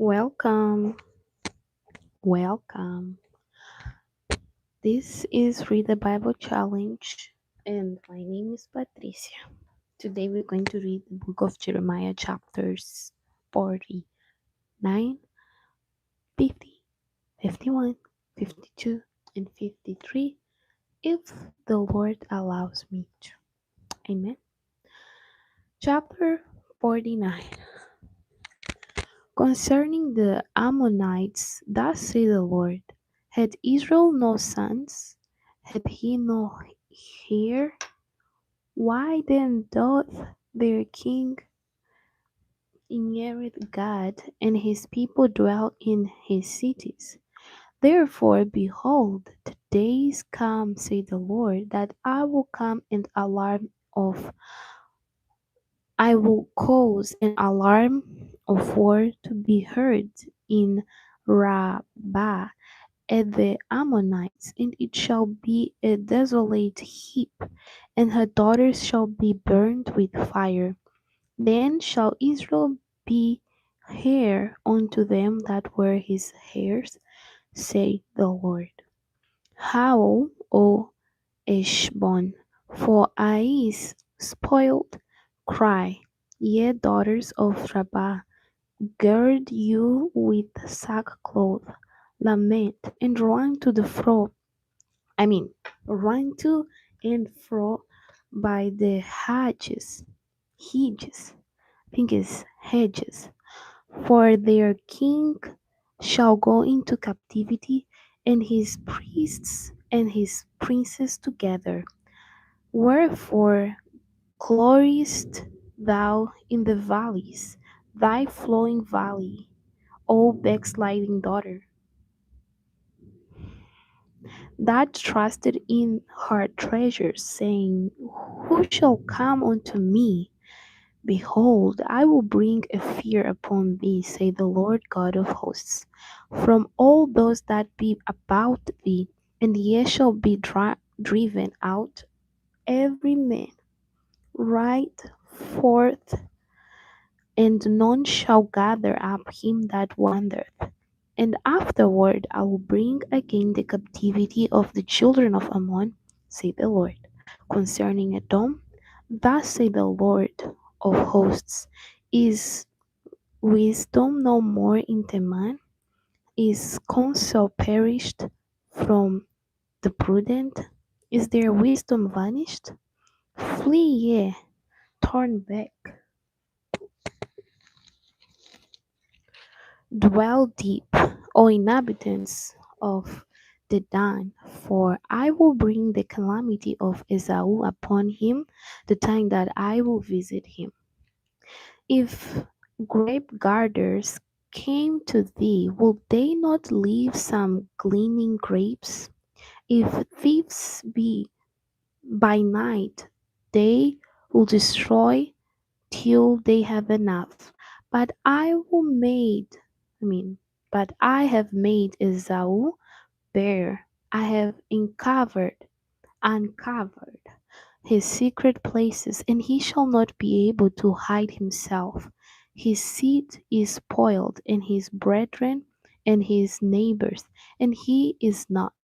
Welcome, welcome. This is Read the Bible Challenge, and my name is Patrícia. Today we're going to read the book of Jeremiah, chapters 49, 50, 51, 52, and 53, if the Lord allows me to. Amen. Chapter 49. Concerning the Ammonites, thus says the Lord, had Israel no sons? Had he no heir? Why then doth their king inherit God, and his people dwell in his cities? Therefore, behold, the days come, saith the Lord, that I will come and alarm of I will cause an alarm of war to be heard in Rabbah at the Ammonites, and it shall be a desolate heap, and her daughters shall be burned with fire. Then shall Israel be heir unto them that were his heirs, saith the Lord. Howl, O Eshbon, for Ai is spoiled. Cry, ye daughters of Rabbah, gird you with sackcloth, lament, and run to and fro by the hedges, I think it's hedges, for their king shall go into captivity, and his priests and his princes together. Wherefore gloriest thou in the valleys, thy flowing valley, O backsliding daughter, that trusted in her treasures, saying, who shall come unto me? Behold, I will bring a fear upon thee, saith the Lord God of hosts, from all those that be about thee, and ye shall be driven out, every man right forth, and none shall gather up him that wandereth. And afterward I will bring again the captivity of the children of Ammon, saith the Lord. Concerning Edom, thus saith the Lord of hosts, is wisdom no more in Teman? Is counsel perished from the prudent? Is their wisdom vanished? Flee ye, turn back, dwell deep, O inhabitants of Dedan, for I will bring the calamity of Esau upon him, the time that I will visit him. If grape garders came to thee, will they not leave some gleaning grapes? If thieves be by night, they will destroy till they have enough. But I mean, but I have made Esau bare. I have uncovered his secret places, and he shall not be able to hide himself. His seed is spoiled, and his brethren and his neighbors, and he is not.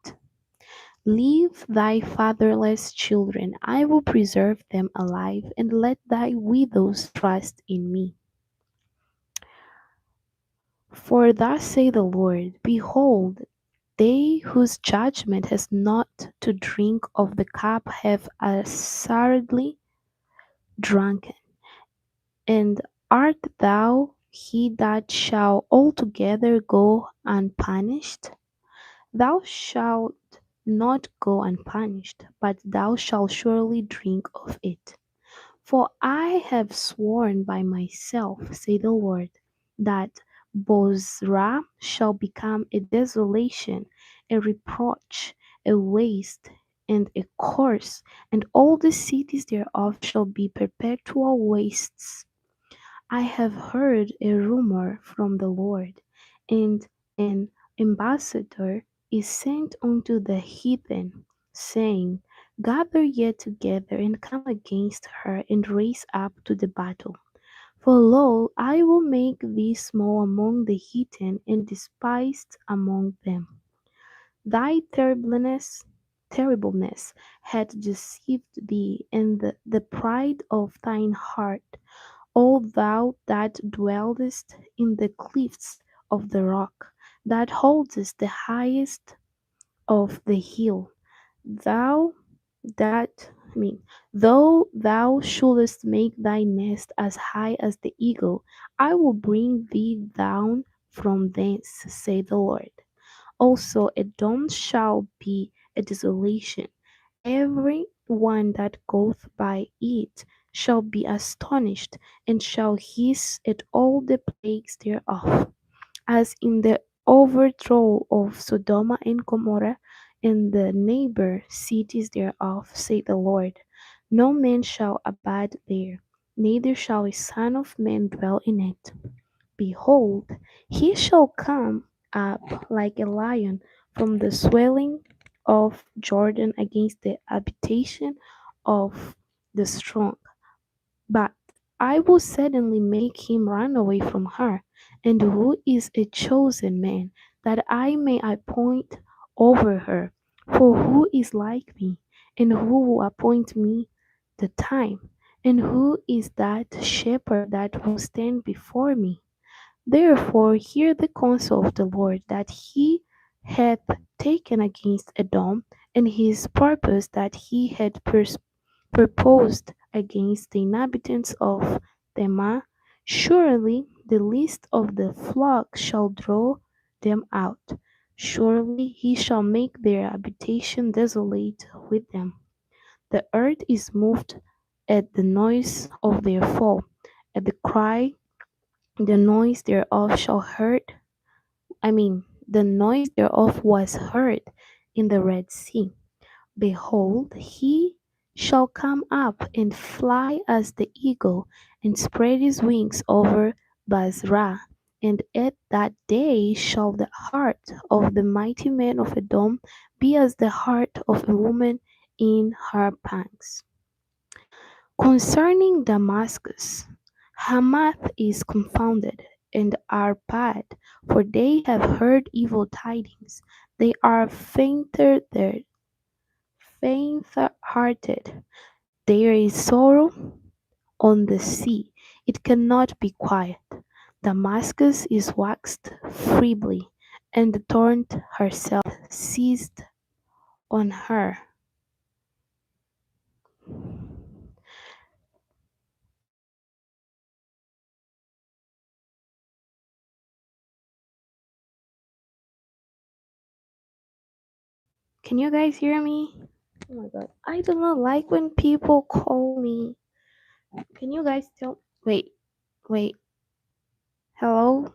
Leave thy fatherless children, I will preserve them alive, and let thy widows trust in me. For thus saith the Lord, behold, they whose judgment has not to drink of the cup have assuredly drunken. And art thou he that shall altogether go unpunished? Thou shalt not go unpunished, but thou shalt surely drink of it. For I have sworn by myself, saith the Lord, that Bozrah shall become a desolation, a reproach, a waste, and a curse, and all the cities thereof shall be perpetual wastes. I have heard a rumor from the Lord, and an ambassador is sent unto the heathen, saying, gather ye together and come against her and raise up to the battle. For lo, I will make thee small among the heathen and despised among them. Thy terribleness hath deceived thee, and the pride of thine heart, O thou that dwellest in the clefts of the rock, that holdest the highest of the hill. Thou that I mean, though thou shouldest make thy nest as high as the eagle, I will bring thee down from thence, saith the Lord. Also Edom shall be a desolation. Every one that goeth by it shall be astonished, and shall hiss at all the plagues thereof, as in the overthrow of Sodom and Gomorrah and the neighbor cities thereof, saith the Lord. No man shall abide there, neither shall a son of man dwell in it. Behold, he shall come up like a lion from the swelling of Jordan against the habitation of the strong. But I will suddenly make him run away from her. And who is a chosen man, that I may appoint over her? For who is like me, and who will appoint me the time? And who is that shepherd that will stand before me? Therefore hear the counsel of the Lord that he hath taken against Edom, and his purpose that he had purposed against the inhabitants of Tema. Surely the least of the flock shall draw them out. Surely he shall make their habitation desolate with them. The earth is moved at the noise of their fall, at the cry the noise thereof shall heard the noise thereof was heard in the Red Sea. Behold, he shall come up and fly as the eagle, and spread his wings over Basra. And at that day shall the heart of the mighty man of Edom be as the heart of a woman in her pangs. Concerning Damascus, Hamath is confounded, and Arpad, for they have heard evil tidings. They are faint-hearted. There is sorrow on the sea, it cannot be quiet. Damascus is waxed feebly, and the torrent herself seized on her. Can you guys hear me? Oh my god. I do not like when people call me. Can you guys tell? Wait. Hello,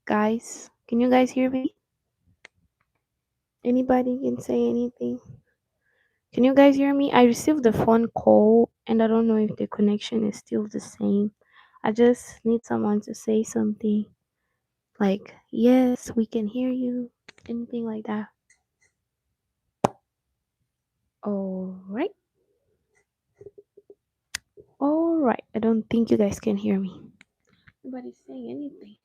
guys. Can you guys hear me? Anybody can say anything? Can you guys hear me? I received a phone call and I don't know if the connection is still the same. I just need someone to say something like, yes, we can hear you. Anything like that. Alright. Alright. I don't think you guys can hear me. Nobody's saying anything.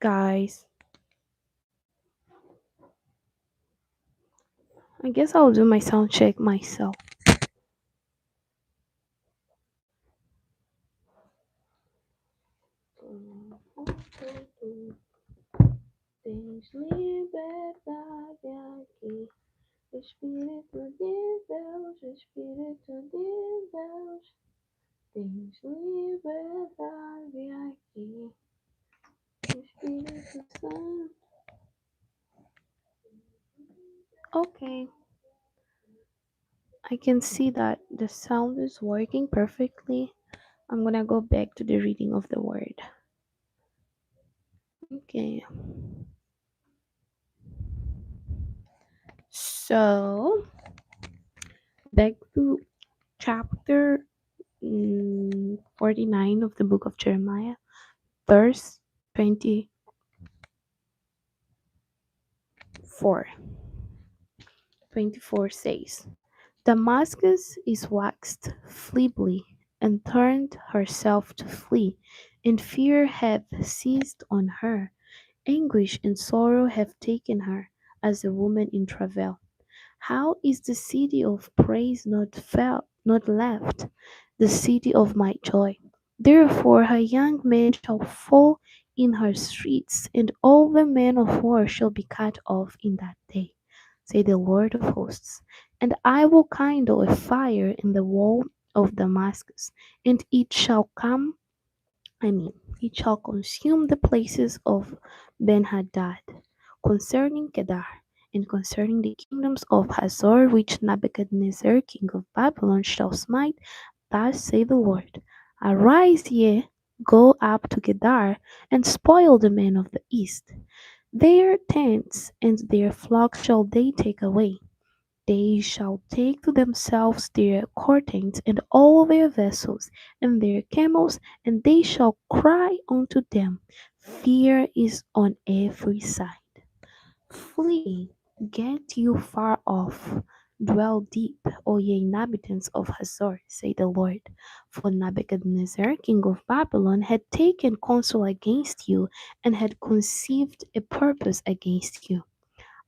Guys. I guess I'll do my sound check myself. Tens liberdade aqui, Espírito de Deus, Espírito de Deus. Tens liberdade aqui, Espírito Santo. Okay, I can see that the sound is working perfectly. I'm gonna go back to the reading of the word. Okay. So, back to chapter 49 of the book of Jeremiah, verse 24. 24 says, Damascus is waxed feebly, and turned herself to flee, and fear hath seized on her. Anguish and sorrow have taken her, as a woman in travail. How is the city of praise not left, the city of my joy? Therefore her young men shall fall in her streets, and all the men of war shall be cut off in that day, say the Lord of hosts. And I will kindle a fire in the wall of Damascus, and it shall come I mean, it shall consume the places of Benhadad, concerning Kedar, and concerning the kingdoms of Hazor, which Nebuchadnezzar king of Babylon shall smite. Thus saith the Lord: Arise ye, go up to Kedar, and spoil the men of the east. Their tents and their flocks shall they take away. They shall take to themselves their curtains and all their vessels and their camels, and they shall cry unto them. Fear is on every side. Flee, get you far off. Dwell deep, O ye inhabitants of Hazor, say the Lord. For Nebuchadnezzar, king of Babylon, had taken counsel against you, and had conceived a purpose against you.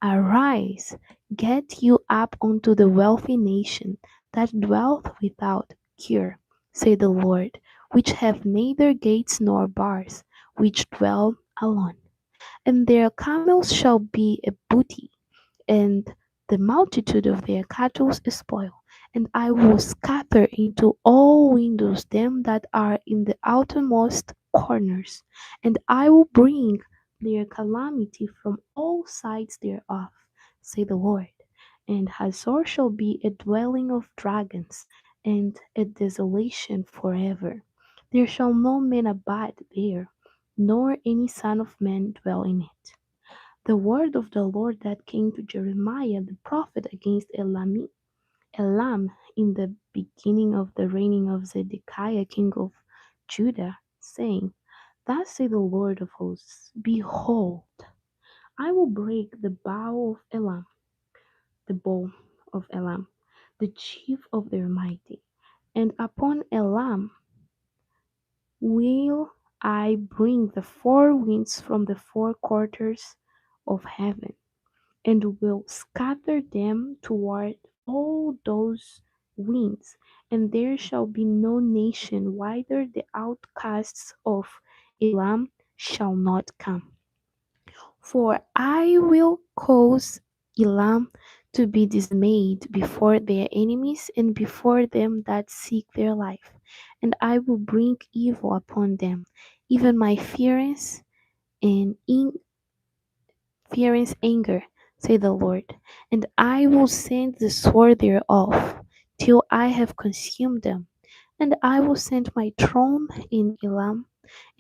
Arise, get you up unto the wealthy nation that dwelleth without cure, say the Lord, which have neither gates nor bars, which dwell alone. And their camels shall be a booty, and the multitude of their cattle a spoil. And I will scatter into all windows them that are in the outermost corners, and I will bring their calamity from all sides thereof, say the Lord. And Hazor shall be a dwelling of dragons, and a desolation forever. There shall no man abide there, nor any son of man dwell in it. The word of the Lord that came to Jeremiah the prophet against Elam in the beginning of the reigning of Zedekiah king of Judah, saying, Thus saith the Lord of hosts, Behold, I will break the bow of Elam, the chief of their mighty, and upon Elam will I bring the four winds from the four quarters of heaven, and will scatter them toward all those winds, and there shall be no nation whither the outcasts of Elam shall not come. For I will cause Elam to be dismayed before their enemies and before them that seek their life, and I will bring evil upon them, even my and fierce anger, saith the Lord, and I will send the sword thereof, till I have consumed them. And I will send my throne in Elam,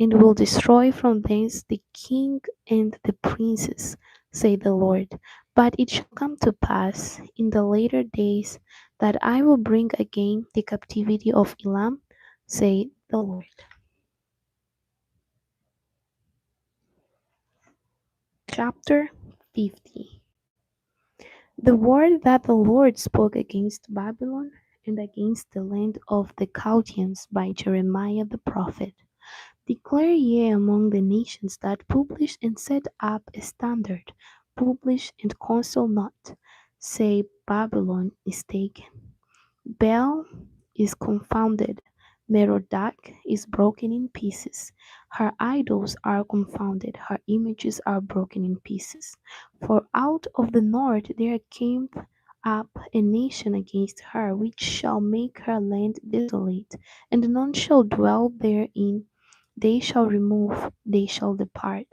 and will destroy from thence the king and the princes, saith the Lord. But it shall come to pass in the later days that I will bring again the captivity of Elam, saith the Lord. Chapter 50. The word that the Lord spoke against Babylon and against the land of the Chaldeans by Jeremiah the prophet. Declare ye among the nations that publish and set up a standard, publish and counsel not. Say, Babylon is taken. Bel is confounded, Merodach is broken in pieces. Her idols are confounded, her images are broken in pieces. For out of the north there came up a nation against her, which shall make her land desolate, and none shall dwell therein. They shall remove, they shall depart,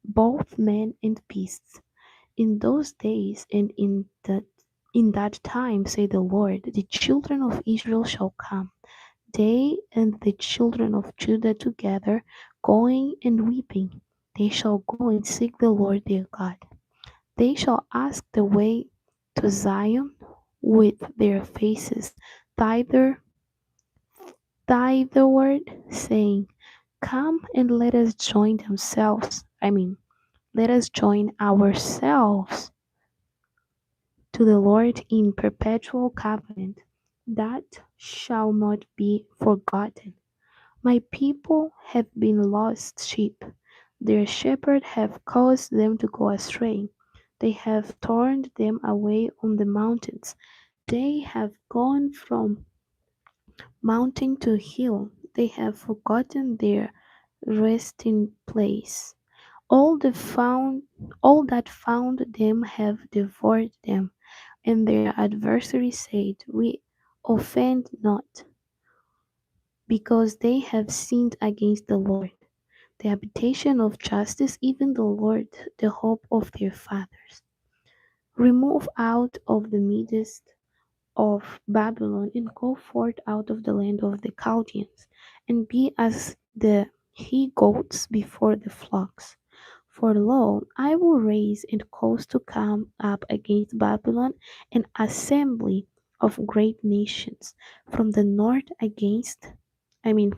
both men and beasts. In those days and in that time, say the Lord, the children of Israel shall come, they and the children of Judah together, going and weeping. They shall go and seek the Lord their God. They shall ask the way to Zion with their faces thitherward, saying, Come and let us join let us join ourselves to the Lord in perpetual covenant that shall not be forgotten. My people have been lost sheep. Their shepherd have caused them to go astray. They have torn them away on the mountains. They have gone from mountain to hill. They have forgotten their resting place. All the found all that found them have devoured them, and their adversaries said, we offend not, because they have sinned against the Lord, the habitation of justice, even the Lord, the hope of their fathers. Remove out of the midst of Babylon, and go forth out of the land of the Chaldeans, and be as the he goats before the flocks. For lo, I will raise and cause to come up against Babylon an assembly of great nations from the north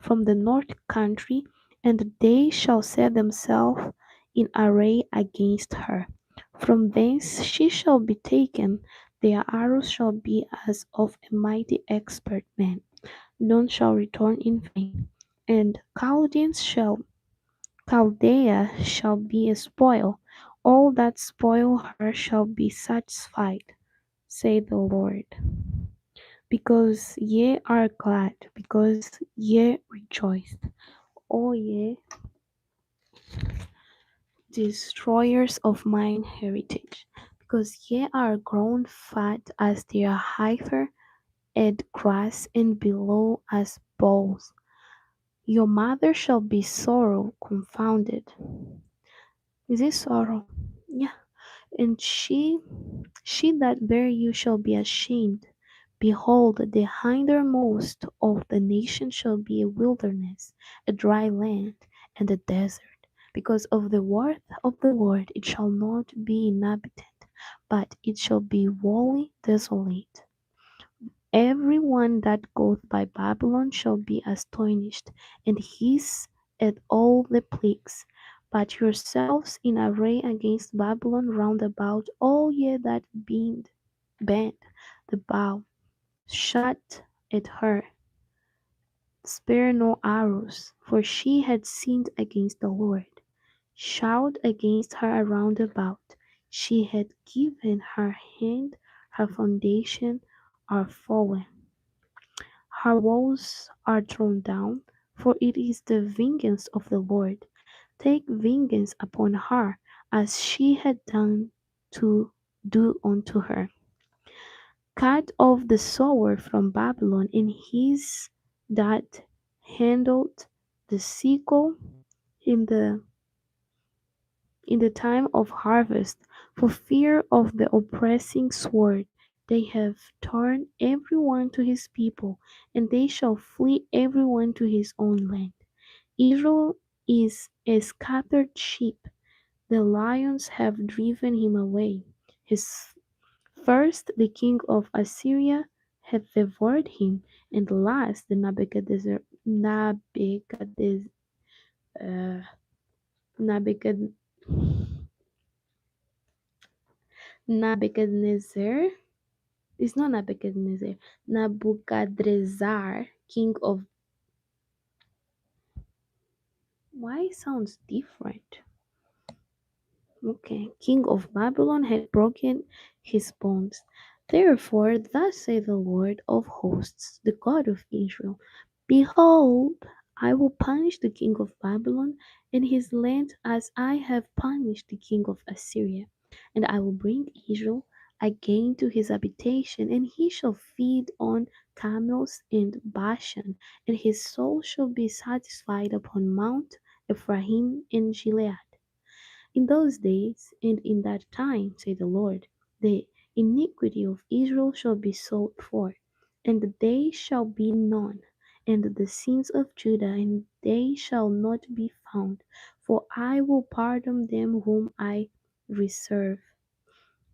from the north country, and they shall set themselves in array against her. From thence she shall be taken, their arrows shall be as of a mighty expert man, none shall return in vain, and Chaldea shall be a spoil, all that spoil her shall be satisfied, saith the Lord. Because ye are glad, because ye rejoiced, O ye destroyers of mine heritage, because ye are grown fat as their heifer, and grass and below as bowls. Your mother shall be sorrow confounded. Is it sorrow? Yeah. And she that bare you shall be ashamed. Behold, the hindermost of the nations shall be a wilderness, a dry land, and a desert. Because of the word of the Lord it shall not be inhabited, but it shall be wholly desolate. Every one that goeth by Babylon shall be astonished, and hiss at all the plagues. But yourselves in array against Babylon round about, all ye that bend the bow. Shot at her, spare no arrows, for she had sinned against the Lord. Shout against her around about. She had given her hand, her foundation are fallen. Her walls are thrown down, for it is the vengeance of the Lord. Take vengeance upon her, as she had done to do unto her. Cut off the sower from Babylon, and his that handled the sickle in the time of harvest, for fear of the oppressing sword. They have turned every one to his people, and they shall flee every one to his own land. Israel is a scattered sheep. The lions have driven him away. His first, the king of Assyria hath devoured him, and last, the uh, Nebuchadnezzar, Nebuchadnezzar, it's not Nebuchadnezzar, Nebuchadrezzar, king of, why it sounds different? Okay, king of Babylon had broken his bones. Therefore, thus saith the Lord of hosts, the God of Israel: Behold, I will punish the king of Babylon and his land as I have punished the king of Assyria. And I will bring Israel again to his habitation, and he shall feed on camels in Bashan, and his soul shall be satisfied upon Mount Ephraim and Gilead. In those days and in that time, saith the Lord, the iniquity of Israel shall be sought for, and they shall be none, and the sins of Judah, and they shall not be found. For I will pardon them whom I reserve.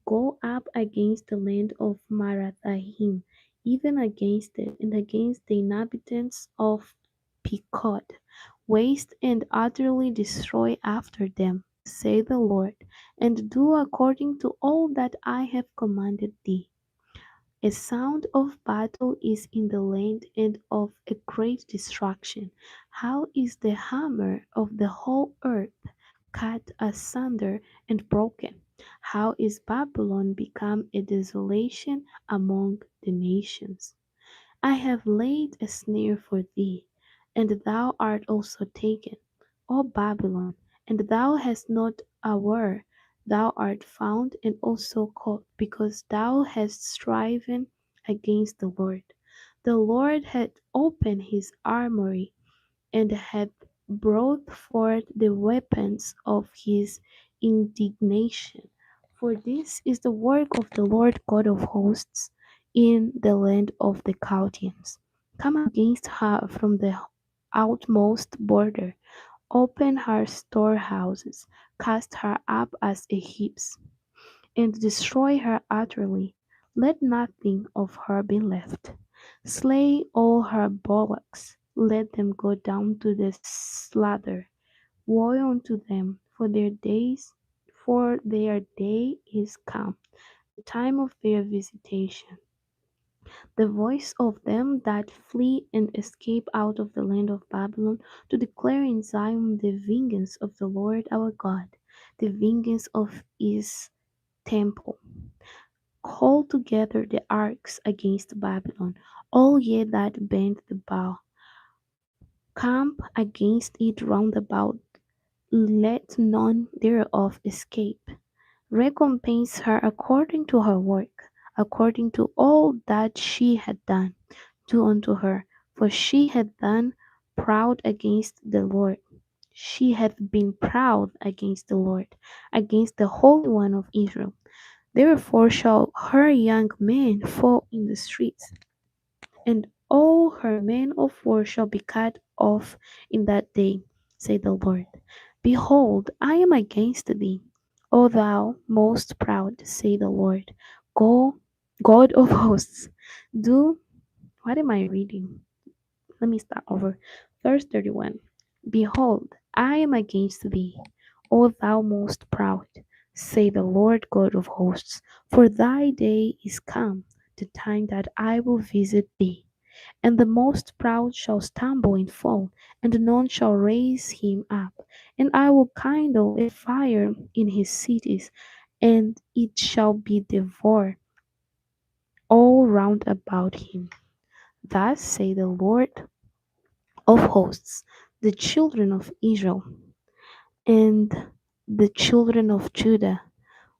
Go up against the land of Marathaim, even against it, and against the inhabitants of Pekod. Waste and utterly destroy after them, say the Lord, and do according to all that I have commanded thee. A sound of battle is in the land and of a great destruction. How is the hammer of the whole earth cut asunder and broken? How is Babylon become a desolation among the nations? I have laid a snare for thee, and thou art also taken, O Babylon, and thou hast not a word. Thou art found and also caught, because thou hast striven against the Lord. The Lord had opened his armory and hath brought forth the weapons of his indignation. For this is the work of the Lord God of hosts in the land of the Chaldeans. Come against her from the outmost border, open her storehouses, cast her up as a heap, and destroy her utterly. Let nothing of her be left. Slay all her bullocks, let them go down to the slaughter. Woe unto them, for their day is come, the time of their visitation. The voice of them that flee and escape out of the land of Babylon, to declare in Zion the vengeance of the Lord our God, the vengeance of his temple. Call together the arks against Babylon, all ye that bend the bow. Camp against it round about, let none thereof escape. Recompense her according to her work, according to all that she had done. Do unto her, for she hath done proud against the Lord. She hath been proud against the Lord, against the Holy One of Israel. Therefore shall her young men fall in the streets, and all her men of war shall be cut off in that day, saith the Lord. Behold, I am against thee, O thou most proud, saith the Lord. Go, God of hosts, do what am I reading? Let me start over. Verse 31. Behold, I am against thee, O thou most proud, say the Lord God of hosts, for thy day is come, the time that I will visit thee. And the most proud shall stumble and fall, and none shall raise him up. And I will kindle a fire in his cities, and it shall be devoured all round about him. Thus say the Lord of hosts, the children of Israel and the children of Judah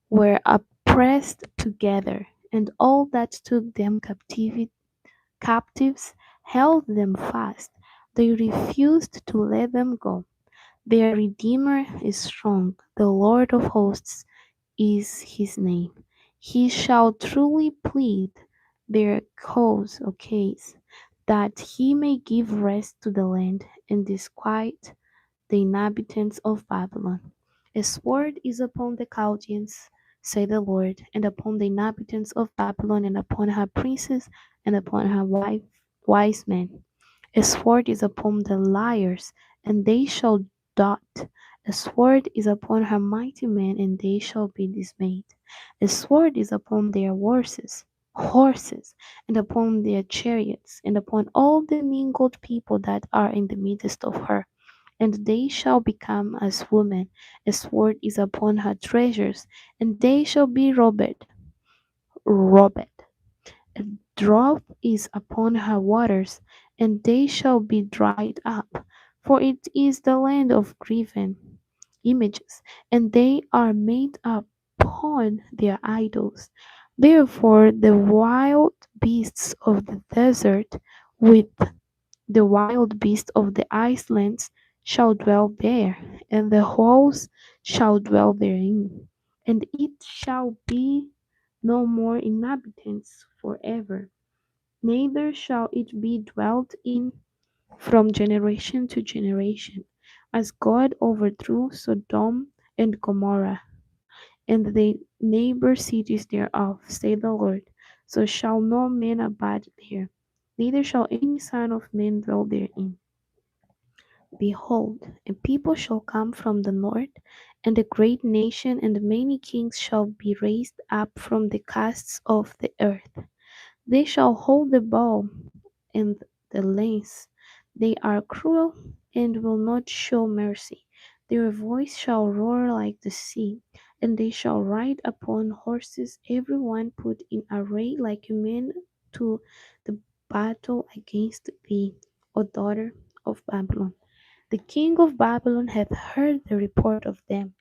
were oppressed together, and all that took them captives held them fast. They refused to let them go. Their Redeemer is strong, the Lord of hosts is his name. He shall truly plead their case, that he may give rest to the land and disquiet the inhabitants of Babylon. A sword is upon the Chaldeans, say the Lord, and upon the inhabitants of Babylon, and upon her princes, and upon her wise men. A sword is upon the liars, and they shall dot. A sword is upon her mighty men, and they shall be dismayed. A sword is upon their horses, and upon their chariots, and upon all the mingled people that are in the midst of her. And they shall become as women. A sword is upon her treasures, and they shall be robbed. A drop is upon her waters, and they shall be dried up. For it is the land of graven images, and they are made upon their idols. Therefore the wild beasts of the desert with the wild beasts of the islands shall dwell there, and the holes shall dwell therein, and it shall be no more inhabitants forever, neither shall it be dwelt in from generation to generation, as God overthrew Sodom and Gomorrah, and the neighbor cities thereof, saith the Lord. So shall no man abide there, neither shall any son of man dwell therein. Behold, a people shall come from the north, and a great nation and many kings shall be raised up from the castes of the earth. They shall hold the bow and the lance. They are cruel and will not show mercy. Their voice shall roar like the sea, and they shall ride upon horses, every one put in array like a man to the battle against thee, O daughter of Babylon. The king of Babylon hath heard the report of them,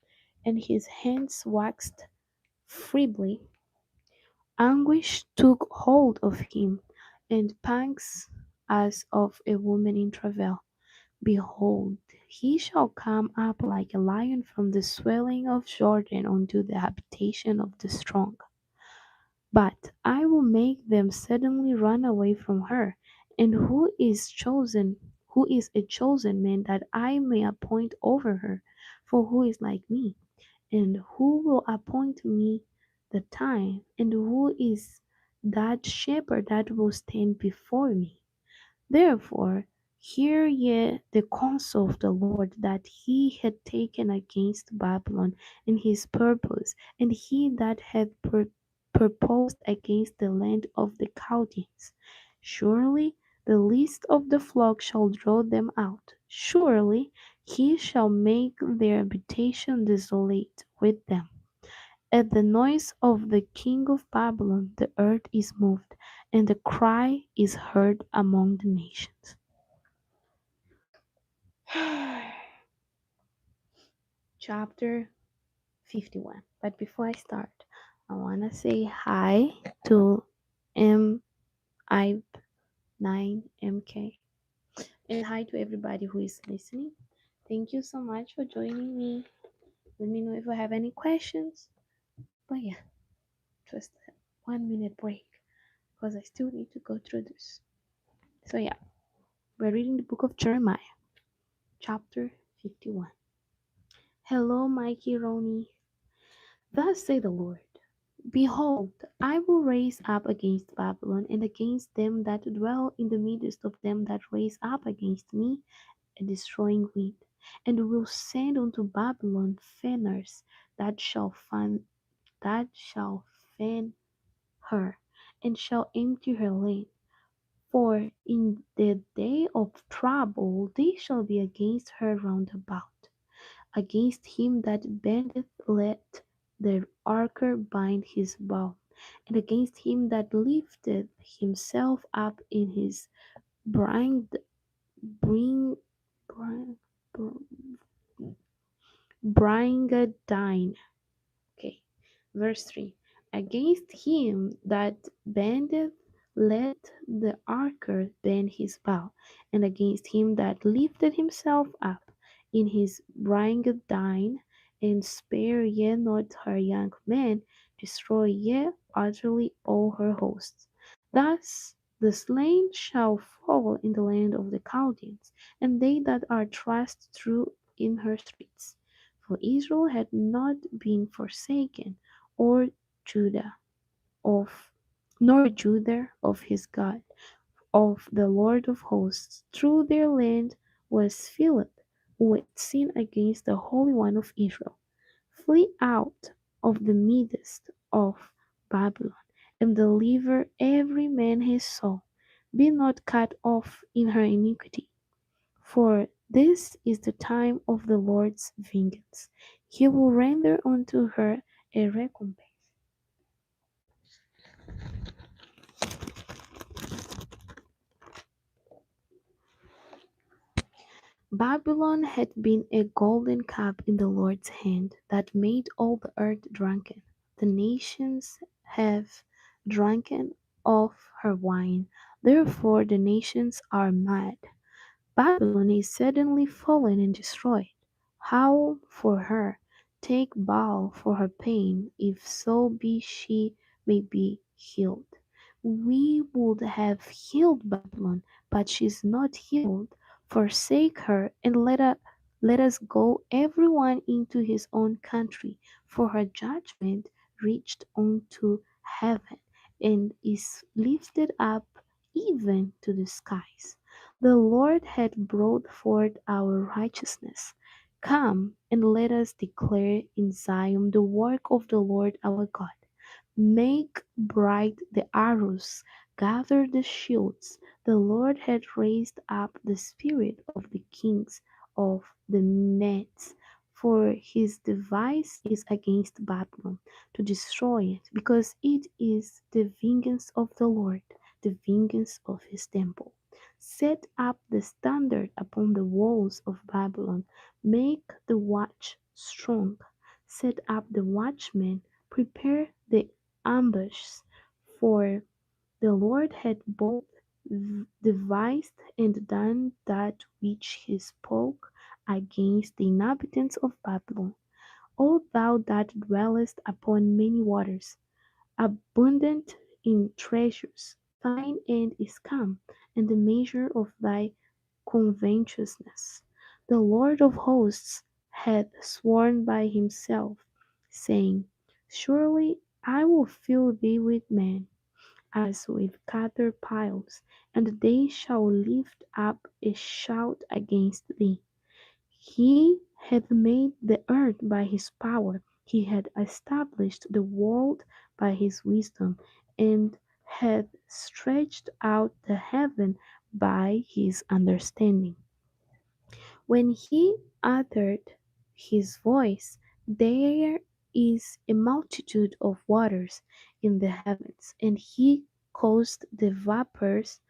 and his hands waxed feebly. Anguish took hold of him, and pangs as of a woman in travail. Behold, he shall come up like a lion from the swelling of Jordan unto the habitation of the strong. But I will make them suddenly run away from her. And who is a chosen man that I may appoint over her? For who is like me? And who will appoint me the time? And who is that shepherd that will stand before me? Therefore, hear ye the counsel of the Lord that he had taken against Babylon in his purpose, and he that had purposed against the land of the Chaldeans. Surely the least of the flock shall draw them out. Surely he shall make their habitation desolate with them. At the noise of the king of Babylon, the earth is moved, and the cry is heard among the nations. Chapter 51. But before I start, I want to say hi to MI9MK and hi to everybody who is listening. Thank you so much for joining me. Let me know if you have any questions. But yeah, just a 1 minute break because I still need to go through this. So yeah, we're reading the book of Jeremiah, chapter 51. Hello, Mikey Roni. Thus say the Lord: Behold, I will raise up against Babylon and against them that dwell in the midst of them that raise up against me a destroying wind, and will send unto Babylon fanners that shall fan her, and shall empty her land. For in the day of trouble they shall be against her round about. Against him that bendeth let the archer bind his bow, and against him that lifteth himself up in his bring, bring, bring, bringadine. Okay. Verse 3. Against him that bendeth let the archer bend his bow, and against him that lifted himself up in his bringadine, and spare ye not her young men, destroy ye utterly all her hosts. Thus the slain shall fall in the land of the Chaldeans, and they that are thrust through in her streets. For Israel had not been forsaken, or Judah of Judah of his God, of the Lord of hosts. Through their land was filled with sin against the Holy One of Israel. Flee out of the midst of Babylon, and deliver every man his soul. Be not cut off in her iniquity. For this is the time of the Lord's vengeance. He will render unto her a recompense. Babylon had been a golden cup in the Lord's hand that made all the earth drunken. The nations have drunken of her wine, therefore the nations are mad. Babylon is suddenly fallen and destroyed. Howl for her, take bow for her pain, if so be she may be healed. We would have healed Babylon, but she is not healed. Forsake her, and let us go every one into his own country, for her judgment reached unto heaven, and is lifted up even to the skies. The Lord hath brought forth our righteousness. Come, and let us declare in Zion the work of the Lord our God. Make bright the arrows, gather the shields. The Lord hath raised up the spirit of the kings of the Medes, for his device is against Babylon, to destroy it, because it is the vengeance of the Lord, the vengeance of his temple. Set up the standard upon the walls of Babylon, make the watch strong, set up the watchmen, prepare the ambushes, for the Lord had both devised and done that which he spoke against the inhabitants of Babylon. O thou that dwellest upon many waters, abundant in treasures, thine end is come, and the measure of thy covetousness. The Lord of hosts hath sworn by himself, saying, Surely I will fill thee with men, as with caterpillars, and they shall lift up a shout against thee. He hath made the earth by his power, he hath established the world by his wisdom, and hath stretched out the heaven by his understanding. When he uttered his voice, there is a multitude of waters in the heavens, and he caused the vapors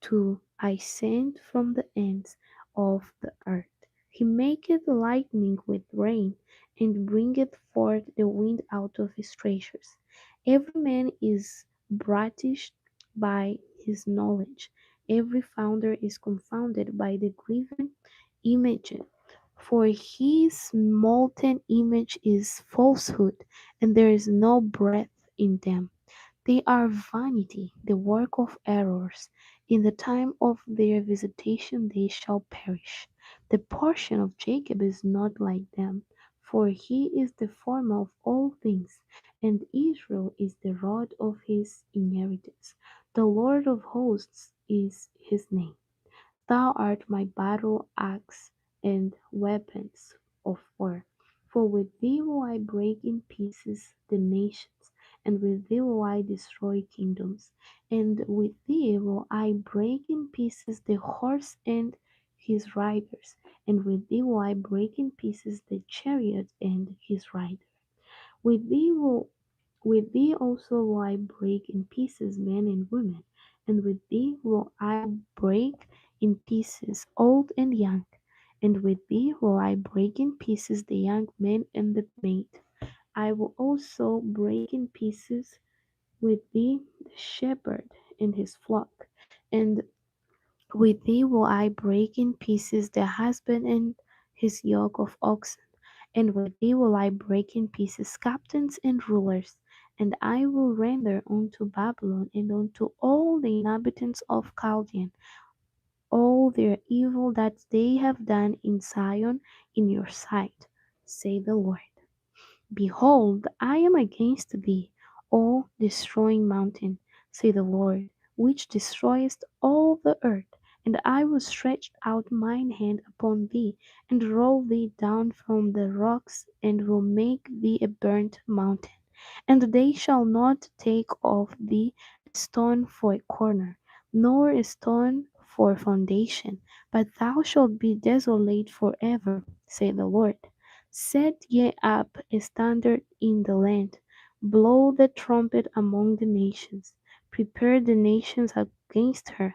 to ascend from the ends of the earth. He maketh lightning with rain, and bringeth forth the wind out of his treasures. Every man is brightest by his knowledge, every founder is confounded by the graven image. For his molten image is falsehood, and there is no breath in them. They are vanity, the work of errors. In the time of their visitation they shall perish. The portion of Jacob is not like them, for he is the former of all things, and Israel is the rod of his inheritance. The Lord of hosts is his name. Thou art my battle axe and weapons of war. For with thee will I break in pieces the nations, and with thee will I destroy kingdoms, and with thee will I break in pieces the horse and his riders, and with thee will I break in pieces the chariot and his rider. With thee also will I break in pieces men and women, and with thee will I break in pieces old and young, and with thee will I break in pieces the young man and the maid. I will also break in pieces with thee the shepherd and his flock, and with thee will I break in pieces the husband and his yoke of oxen, and with thee will I break in pieces captains and rulers, and I will render unto Babylon and unto all the inhabitants of Chaldean all their evil that they have done in Zion in your sight, say the Lord. Behold, I am against thee, O destroying mountain, say the Lord, which destroyest all the earth. And I will stretch out mine hand upon thee, and roll thee down from the rocks, and will make thee a burnt mountain. And they shall not take of thee a stone for a corner, nor a stone for foundation, but thou shalt be desolate for ever, say the Lord. Set ye up a standard in the land, blow the trumpet among the nations, prepare the nations against her,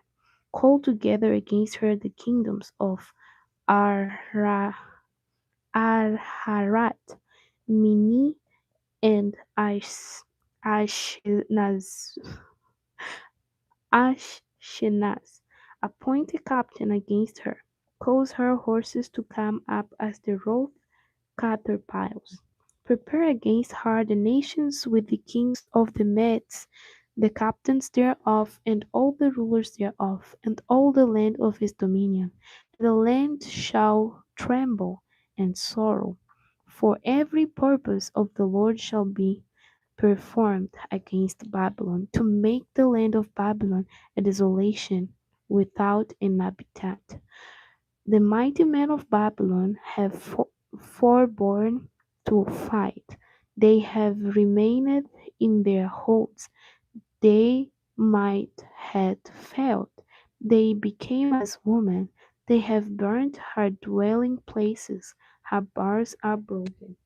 call together against her the kingdoms of Arra- Arharat, Mini, and Ashkenaz. Ashkenaz. Appoint a captain against her, cause her horses to come up as the road caterpillars. Prepare against her the nations with the kings of the Medes, the captains thereof, and all the rulers thereof, and all the land of his dominion. And the land shall tremble and sorrow, for every purpose of the Lord shall be performed against Babylon, to make the land of Babylon a desolation. without an inhabitant. The mighty men of Babylon have forborne to fight. They have remained in their holds. They might had failed. They became as women. They have burnt her dwelling places. Her bars are broken.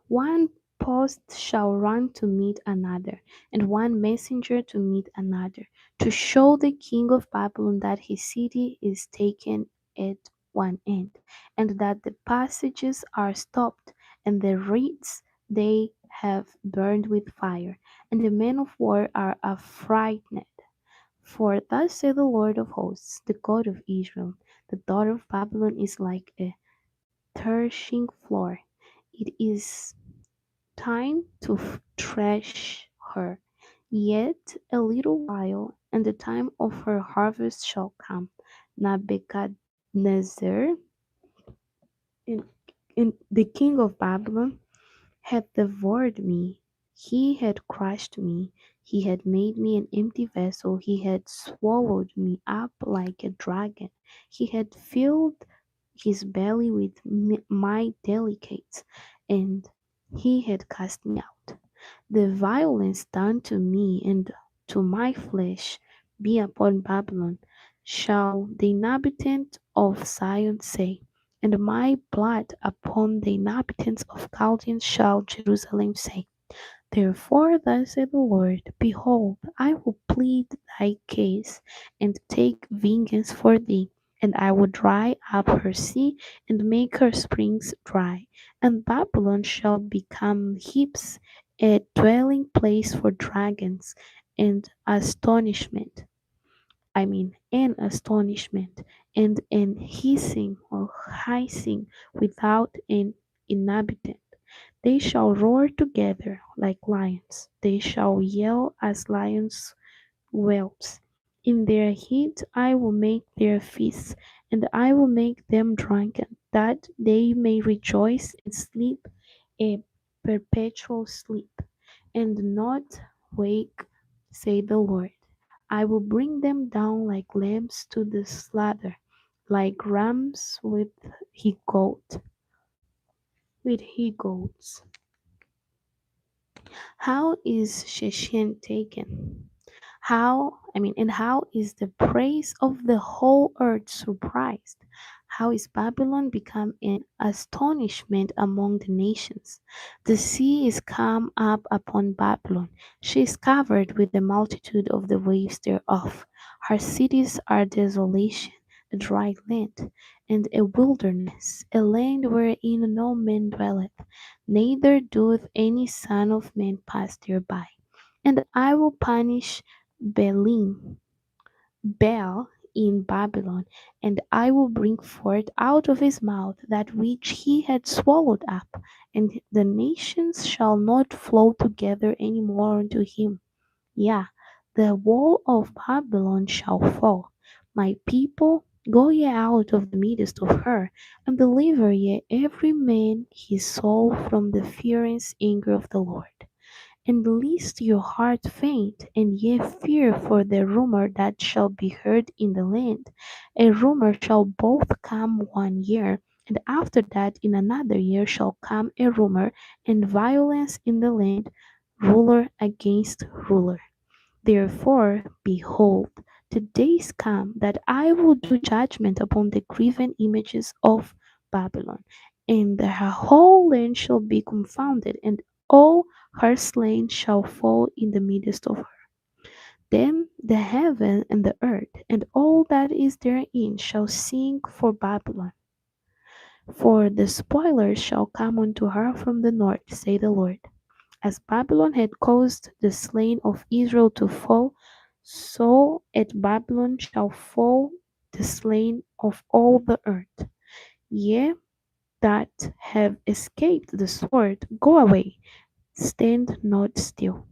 One post shall run to meet another, and one messenger to meet another, to show the king of Babylon that his city is taken at one end, and that the passages are stopped, and the reeds they have burned with fire, and the men of war are affrighted. For thus saith the Lord of hosts, the God of Israel, the daughter of Babylon is like a threshing floor. It is time to thresh her. Yet a little while, and the time of her harvest shall come. Nebuchadnezzar, in, the king of Babylon, had devoured me. He had crushed me. He had made me an empty vessel. He had swallowed me up like a dragon. He had filled his belly with my delicates, and he had cast me out. The violence done to me and to my flesh be upon Babylon, shall the inhabitant of Zion say, and my blood upon the inhabitants of Chaldeans shall Jerusalem say. Therefore thus saith the Lord, Behold, I will plead thy case, and take vengeance for thee, and I will dry up her sea, and make her springs dry, and Babylon shall become heaps, a dwelling place for dragons, and astonishment. An astonishment, and an hissing or hissing without an inhabitant. They shall roar together like lions. They shall yell as lions whelps. In their heat I will make their feasts, and I will make them drunken, that they may rejoice and sleep a perpetual sleep, and not wake, say the Lord. I will bring them down like lambs to the slaughter, like rams with he goats. How is Shechem taken? And how is the praise of the whole earth surprised? How is Babylon become an astonishment among the nations? The sea is come up upon Babylon. She is covered with the multitude of the waves thereof. Her cities are desolation, a dry land, and a wilderness, a land wherein no man dwelleth, neither doeth any son of man pass thereby. And I will punish Baalim, Baal in Babylon, and I will bring forth out of his mouth that which he had swallowed up, and the nations shall not flow together any more unto him. Yea, the wall of Babylon shall fall. My people, go ye out of the midst of her, and deliver ye every man his soul from the furious anger of the Lord. And lest your heart faint, and ye fear for the rumour that shall be heard in the land. A rumour shall both come 1 year, and after that in another year shall come a rumour, and violence in the land, ruler against ruler. Therefore, behold, the days come that I will do judgment upon the graven images of Babylon, and her whole land shall be confounded, and all her slain shall fall in the midst of her. Then the heaven and the earth, and all that is therein, shall sing for Babylon. For the spoilers shall come unto her from the north, say the Lord. As Babylon had caused the slain of Israel to fall, so at Babylon shall fall the slain of all the earth. Ye that have escaped the sword, go away, stand not still.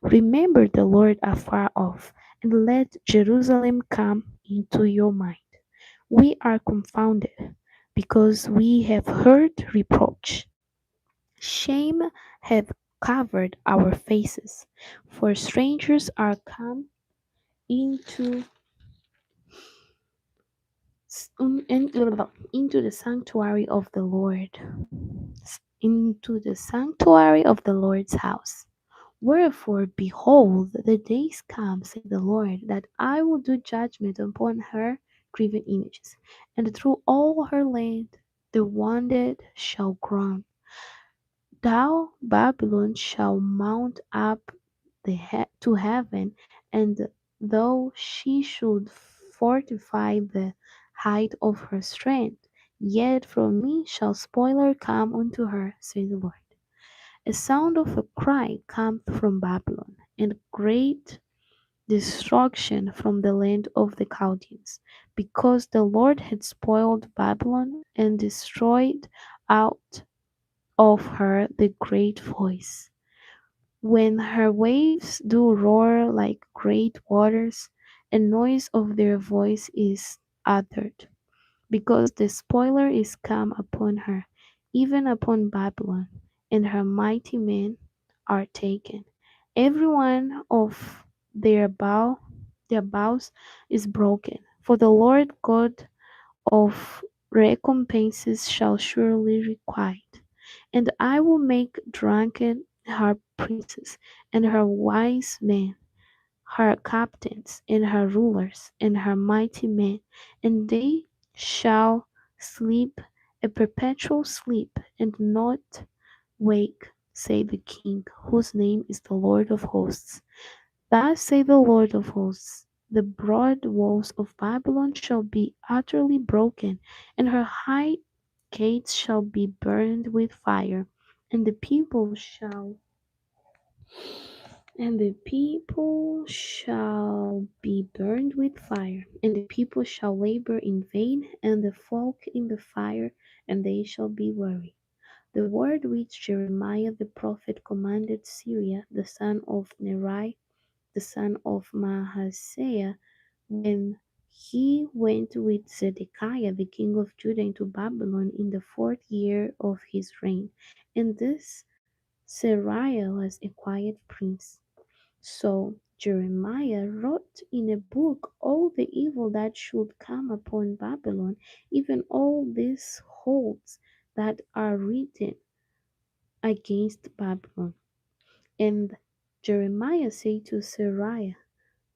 Remember the Lord afar off, and let Jerusalem come into your mind. We are confounded, because we have heard reproach. Shame hath covered our faces. For strangers are come into into the sanctuary of the Lord, into the sanctuary of the Lord's house. Wherefore, behold, the days come, said the Lord, that I will do judgment upon her graven images, and through all her land the wounded shall groan. Thou, Babylon, shall mount up to heaven, and though she should fortify the height of her strength, yet from me shall spoiler come unto her, says the Lord. A sound of a cry cometh from Babylon, and great destruction from the land of the Chaldeans, because the Lord had spoiled Babylon and destroyed out of her the great voice. When her waves do roar like great waters, and noise of their voice is uttered, because the spoiler is come upon her, even upon Babylon, and her mighty men are taken. Every one of their bows is broken. For the Lord God of recompenses shall surely requite. And I will make drunken her princes, and her wise men, her captains, and her rulers, and her mighty men, and they shall sleep a perpetual sleep, and not wake, say the King, whose name is the Lord of hosts. Thus say the Lord of hosts, the broad walls of Babylon shall be utterly broken, and her high gates shall be burned with fire, and the people shall and the people shall be burned with fire, and the people shall labor in vain, and the folk in the fire, and they shall be weary. The word which Jeremiah the prophet commanded Syria, the son of Neri, the son of Mahaseiah, when he went with Zedekiah the king of Judah into Babylon in the 4th year of his reign. And this Seraiah was a quiet prince. So Jeremiah wrote in a book all the evil that should come upon Babylon, even all these holds that are written against Babylon. And Jeremiah said to Seraiah,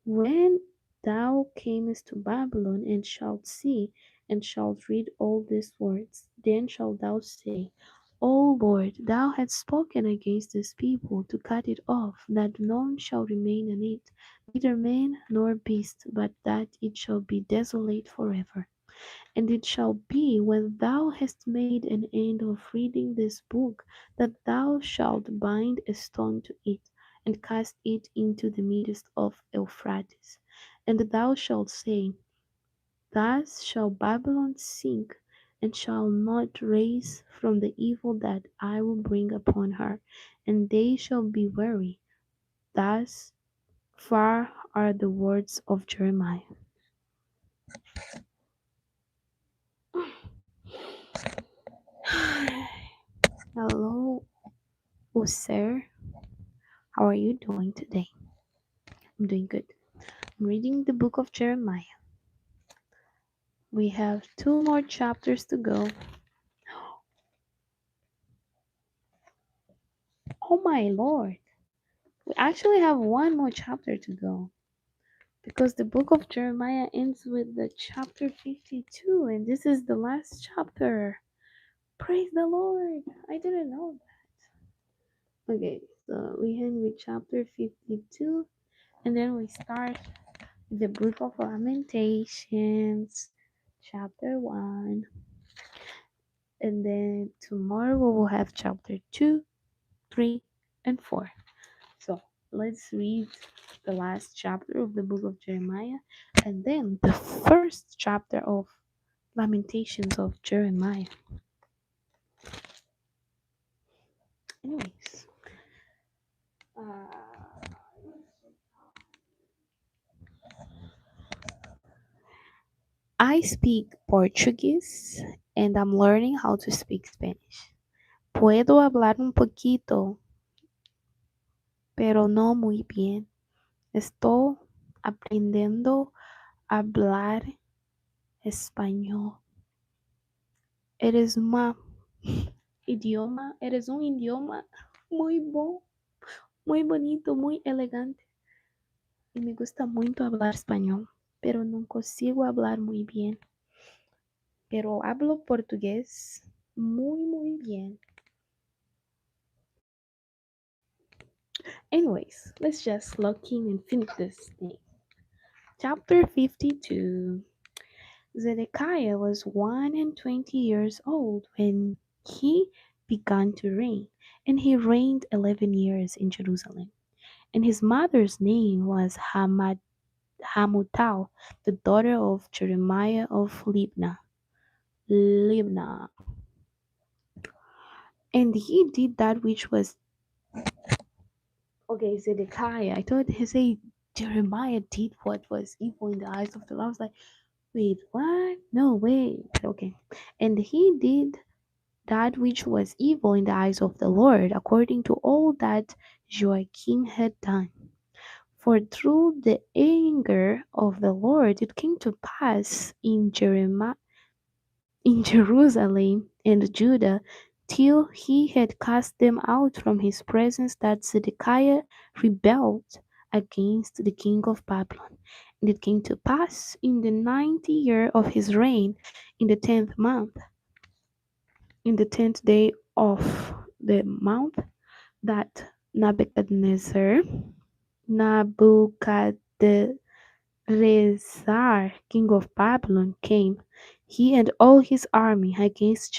when thou camest to Babylon, and shalt see, and shalt read all these words, then shalt thou say, O Lord, thou hast spoken against this people to cut it off, that none shall remain in it, neither man nor beast, but that it shall be desolate forever. And it shall be, when thou hast made an end of reading this book, that thou shalt bind a stone to it, and cast it into the midst of Euphrates. And thou shalt say, Thus shall Babylon sink, and shall not rise from the evil that I will bring upon her, and they shall be weary. Thus far are the words of Jeremiah. Hello, sir. How are you doing today? I'm doing good. I'm reading the book of Jeremiah. We have 2 more chapters to go. Oh my lord. We actually have 1 more chapter to go. Because the book of Jeremiah ends with the chapter 52, and this is the last chapter. Praise the Lord. I didn't know that. Okay, so we end with chapter 52, and then we start the book of Lamentations, chapter 1. And then tomorrow we will have chapter 2, 3, and 4. So let's read the last chapter of the book of Jeremiah, and then the first chapter of Lamentations of Jeremiah. Anyways, I speak Portuguese and I'm learning how to speak Spanish. ¿Puedo hablar un poquito pero no muy bien. Estoy aprendiendo a hablar español. Eres uma eres um idioma muy bom, muy bonito, muy elegante. Y me gusta muito hablar español, pero no consigo hablar muy bien. Pero hablo portugués muy bien. Anyways, let's just lock in and finish this thing. Chapter 52. Zedekiah was 120 years old when he began to reign, and he reigned 11 years in Jerusalem. And his mother's name was Hamutal, the daughter of Jeremiah of Libnah. Libnah. And he did that which was okay. Zedekiah. I thought he said Jeremiah did what was evil in the eyes of the Lord. I was like, wait, what? No, wait. Okay. And he did that which was evil in the eyes of the Lord, according to all that Joachim had done. For through the anger of the Lord it came to pass in Jerusalem and Judah, till he had cast them out from his presence, that Zedekiah rebelled against the king of Babylon. And it came to pass in the 90th year of his reign, in the 10th month, in the 10th day of the month, that Nebuchadnezzar, king of Babylon, came, he and all his army, against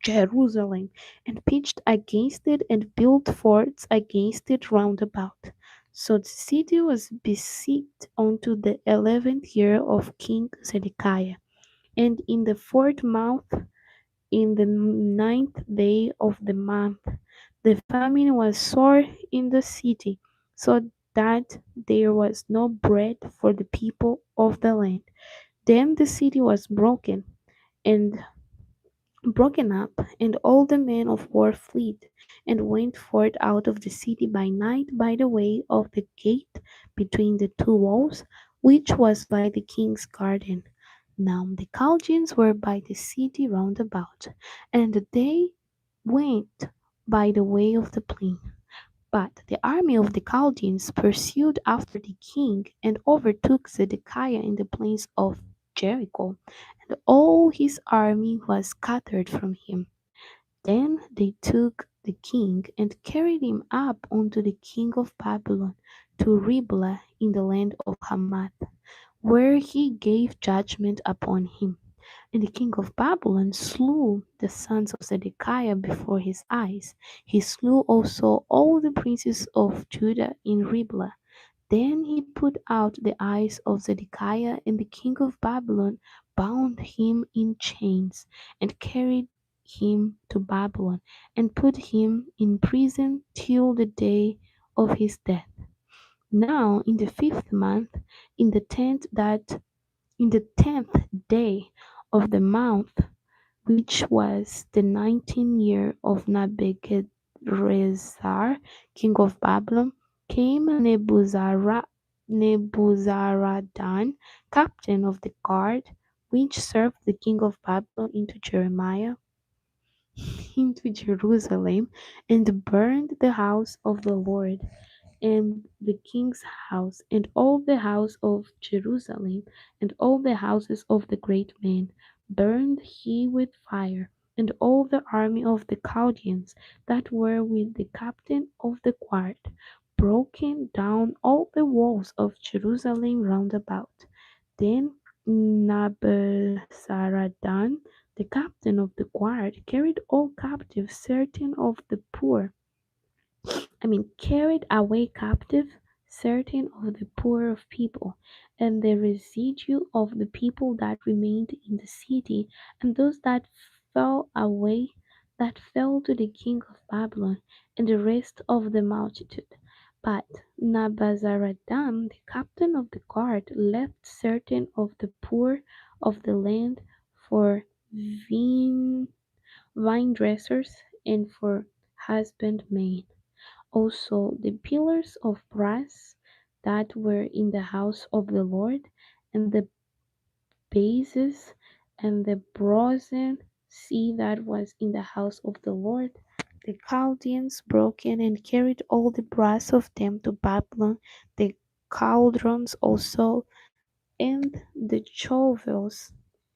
Jerusalem, and pitched against it, and built forts against it round about. So the city was besieged unto the 11th year of King Zedekiah. And in the 4th month, in the 9th day of the month, the famine was sore in the city, so that there was no bread for the people of the land. Then the city was and broken up, and all the men of war fled, and went forth out of the city by night by the way of the gate between the two walls, which was by the king's garden. Now the Chaldeans were by the city round about, and they went by the way of the plain. But the army of the Chaldeans pursued after the king, and overtook Zedekiah in the plains of Jericho, and all his army was scattered from him. Then they took the king, and carried him up unto the king of Babylon to Riblah in the land of Hamath, where he gave judgment upon him. And the king of Babylon slew the sons of Zedekiah before his eyes. He slew also all the princes of Judah in Riblah. Then he put out the eyes of Zedekiah, and the king of Babylon bound him in chains, and carried him to Babylon, and put him in prison till the day of his death. Now in the 5th month, in the tenth that in the 10th day of the month, which was the 19th year of Nebuchadrezzar, king of Babylon, came Nebuzaradan, captain of the guard, which served the king of Babylon, into Jerusalem, and burned the house of the Lord, and the king's house, and all the house of Jerusalem, and all the houses of the great men, burned he with fire, and all the army of the Chaldeans that were with the captain of the guard, broken down all the walls of Jerusalem round about. Then Nabuzaradan, the captain of the guard, carried all captive certain of the poor, carried away captive certain of the poor of people, and the residue of the people that remained in the city, and those that fell away, that fell to the king of Babylon, and the rest of the multitude. But Nabuzaradan, the captain of the guard, left certain of the poor of the land for vine dressers and for husbandmen. also the pillars of brass that were in the house of the Lord, and the bases, and the brazen sea that was in the house of the Lord. The Chaldeans broke in and carried all the brass of them to Babylon, the cauldrons also, and the shovels,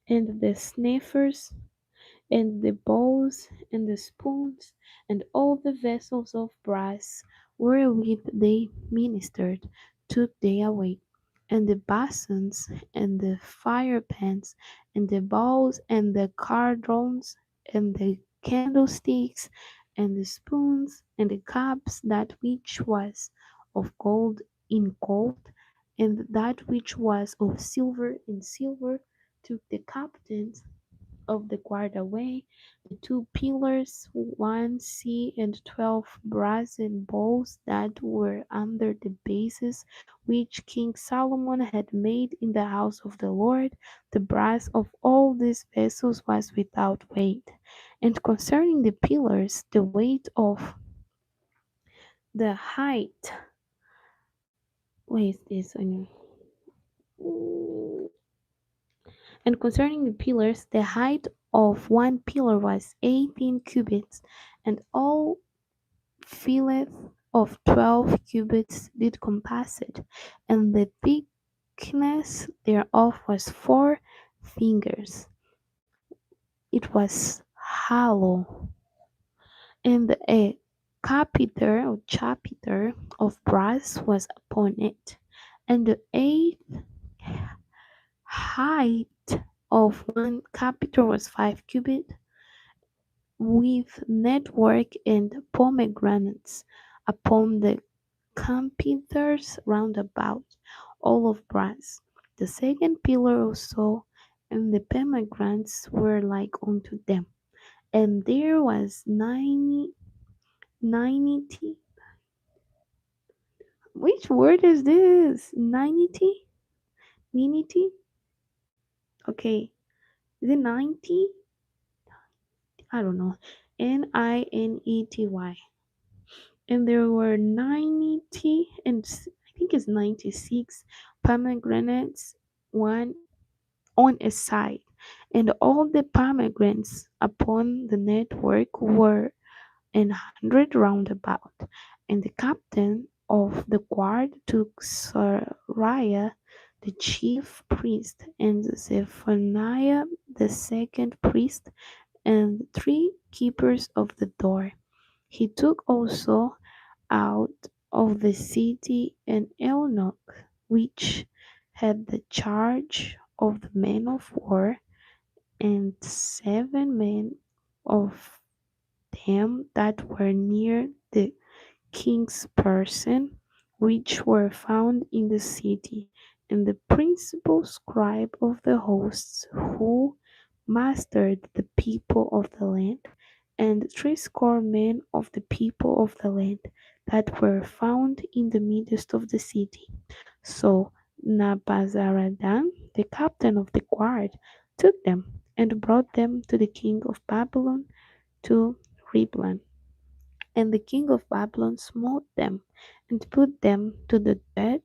and the sniffers, and the bowls, and the spoons, and all the vessels of brass wherewith they ministered, took they away, and the basins, and the firepans, and the bowls, and the cardrons, and the candlesticks, and the spoons, and the cups, that which was of gold in gold, and that which was of silver in silver, took the captains of the guard away, the two pillars, one sea, and 12 brazen bowls that were under the bases, which King Solomon had made in the house of the Lord. The brass of all these vessels was without weight. And concerning the pillars, the weight of the height, where is this? And concerning the pillars, the height of one pillar was 18 cubits, and all fillets of 12 cubits did compass it, and the thickness thereof was 4 fingers. It was hollow, and a capiter or chapiter of brass was upon it, and the eighth height of one capiter was 5 cubits, with network and pomegranates upon the competers round about, all of brass. The second pillar also, and the pomegranates were like unto them. And there was 90. Which word is this? 90? Ninety? Okay. Is it 90? I don't know. Ninety. And there were 90 and I think it's 96 pomegranates, one on a side, and all the pomegranates upon the network were 100 round about. And the captain of the guard took Sariah the chief priest, and Zephaniah the second priest, and 3 keepers of the door. He took also out of the city and Enoch, which had the charge of the men of war, and 7 men of them that were near the king's person, which were found in the city, and the principal scribe of the hosts, who mastered the people of the land, and 60 men of the people of the land, that were found in the midst of the city. So Nabuzaradan, the captain of the guard, took them, and brought them to the king of Babylon to Riblah. And the king of Babylon smote them, and put them to the death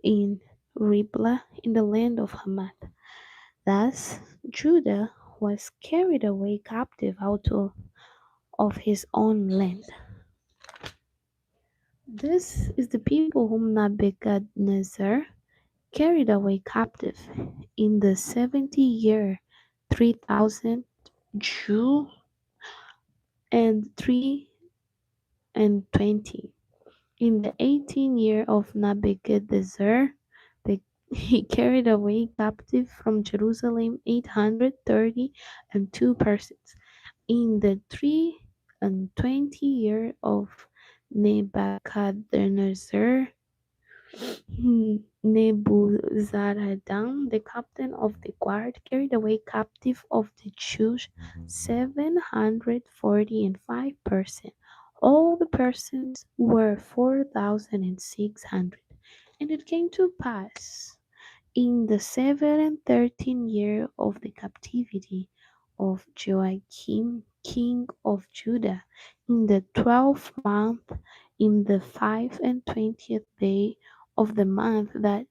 in Riblah in the land of Hamath. Thus Judah was carried away captive out of his own land. This is the people whom Nebuchadnezzar carried away captive in the 70th year, 3,000 Jew and 3 and 20. In the 18th year of Nebuchadnezzar, the, he carried away captive from Jerusalem 832 persons. In the 3 and 20 year of Nebuchadnezzar, Nebuzaradan, the captain of the guard, carried away captive of the Jews 745 persons. All the persons were 4,600. And it came to pass in the 7 and 13 year of the captivity of Joachim, king of Judah, in the 12th month, in the 5 and 20th day of the month that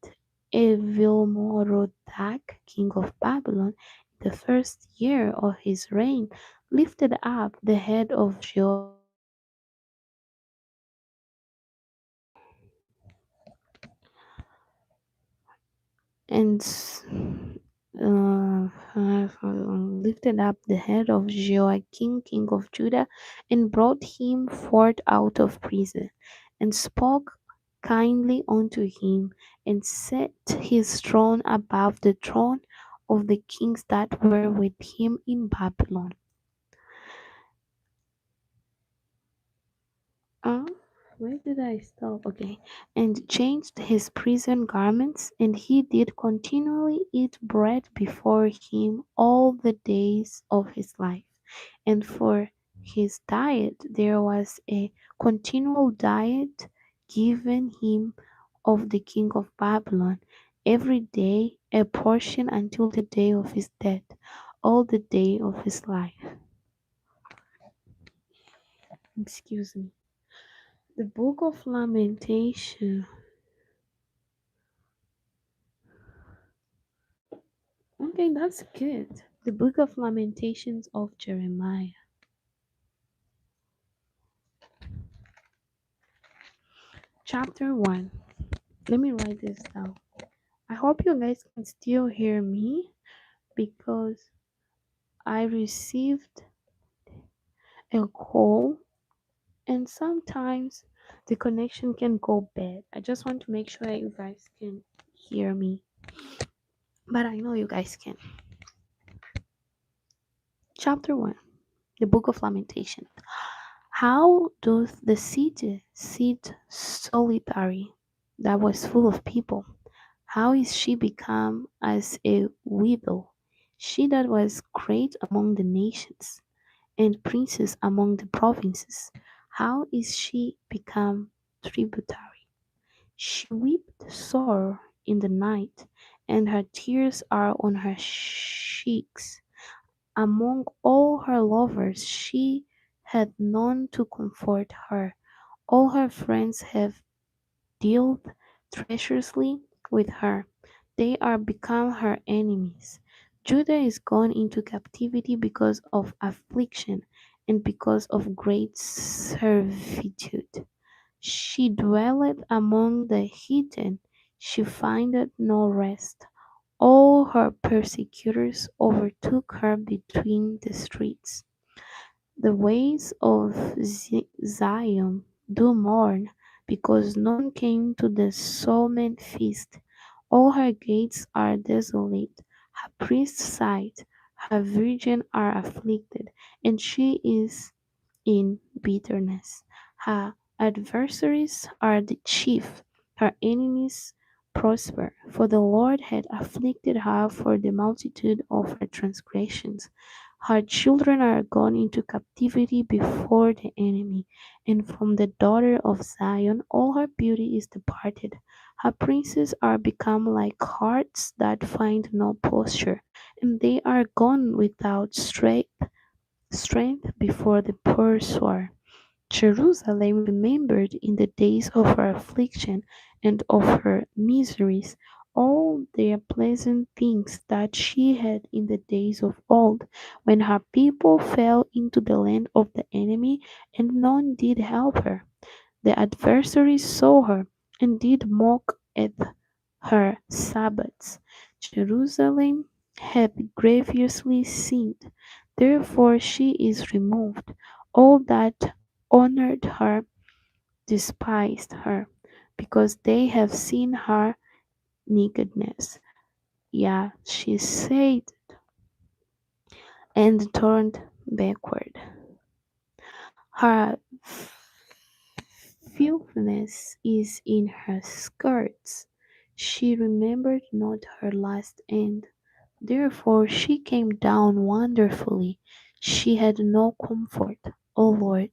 Evilmerodach, king of Babylon, in the first year of his reign, lifted up the head of and lifted up the head of Joachim, king of Judah, and brought him forth out of prison, and spoke kindly unto him, and set his throne above the throne of the kings that were with him in Babylon. Uh, where did I stop? Okay. And changed his prison garments, and he did continually eat bread before him all the days of his life. And for his diet, there was a continual diet given him of the king of Babylon, every day a portion until the day of his death, all the day of his life. Excuse me. The book of Lamentation. Okay, that's good. The book of Lamentations of Jeremiah. Chapter 1. Let me write this down. I hope you guys can still hear me because I received a call and sometimes the connection can go bad. I just want to make sure you guys can hear me. But I know you guys can. Chapter 1. The book of Lamentation. How doth the city sit solitary that was full of people? How is she become as a widow, she that was great among the nations, and princess among the provinces? How is she become tributary? She wept sore in the night, and her tears are on her cheeks. Among all her lovers she had none to comfort her. All her friends have dealt treacherously with her. They are become her enemies. Judah is gone into captivity because of affliction and because of great servitude. She dwelleth among the heathen, she findeth no rest. All her persecutors overtook her between the streets. The ways of Zion do mourn, because none came to the solemn feast. All her gates are desolate, her priests sighed, her virgins are afflicted, and she is in bitterness. Her adversaries are the chief, her enemies prosper, for the Lord had afflicted her for the multitude of her transgressions. Her children are gone into captivity before the enemy, and from the daughter of Zion all her beauty is departed. Her princes are become like harts that find no posture, and they are gone without strength before the pursuer. Jerusalem remembered in the days of her affliction and of her miseries all the pleasant things that she had in the days of old, when her people fell into the land of the enemy, and none did help her. The adversaries saw her, and did mock at her Sabbaths. Jerusalem hath grievously sinned, therefore she is removed. All that honoured her despised her, because they have seen her nakedness. Yeah, she said and turned backward. Her filthiness is in her skirts. She remembered not her last end. Therefore she came down wonderfully. She had no comfort, O Lord.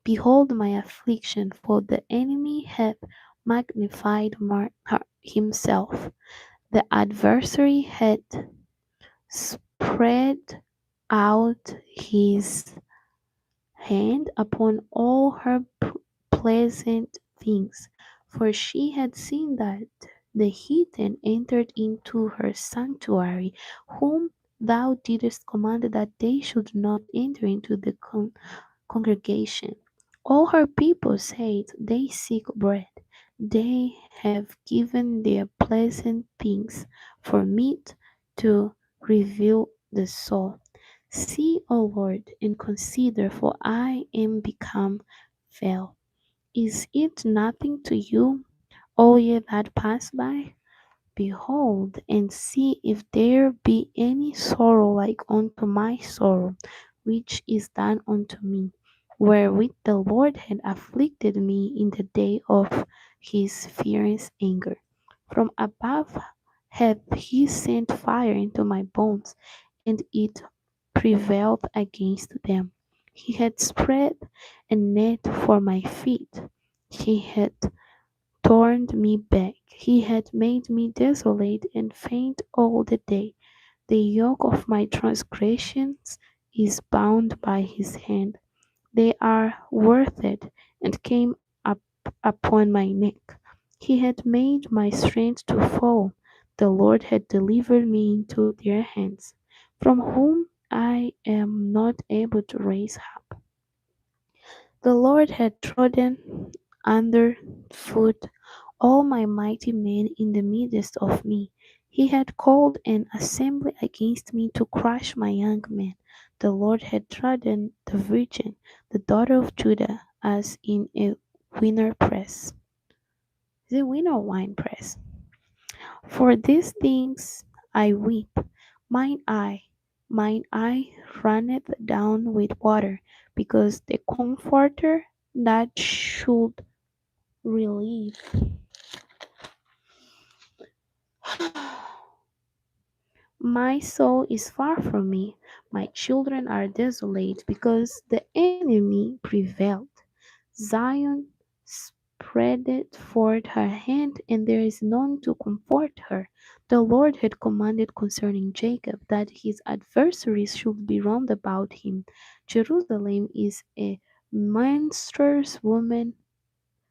Behold my affliction, for the enemy hath magnified himself. The adversary hath spread out his hand upon all her pleasant things, for she had seen that the heathen entered into her sanctuary, whom thou didst command that they should not enter into the congregation. All her people said, they seek bread. They have given their pleasant things for meat to reveal the soul. See, O Lord, and consider, for I am become fell. Is it nothing to you, O ye that pass by? Behold, and see if there be any sorrow like unto my sorrow, which is done unto me, wherewith the Lord had afflicted me in the day of his fierce anger. From above hath he sent fire into my bones, and it prevailed against them. He had spread a net for my feet. He had turned me back. He had made me desolate and faint all the day. The yoke of my transgressions is bound by his hand. They are worthed and came up upon my neck. He had made my strength to fall. The Lord had delivered me into their hands, from whom I am not able to raise up. The Lord had trodden under foot all my mighty men in the midst of me. He had called an assembly against me to crush my young men. The Lord had trodden the virgin, the daughter of Judah, as in a winner press. The winner wine press. For these things I weep. Mine eye, mine eye runneth down with water, because the Comforter that should relieve my soul is far from me. My children are desolate, because the enemy prevailed. Zion spreadeth forth her hand, and there is none to comfort her. The Lord had commanded concerning Jacob that his adversaries should be round about him. Jerusalem is a monstrous woman.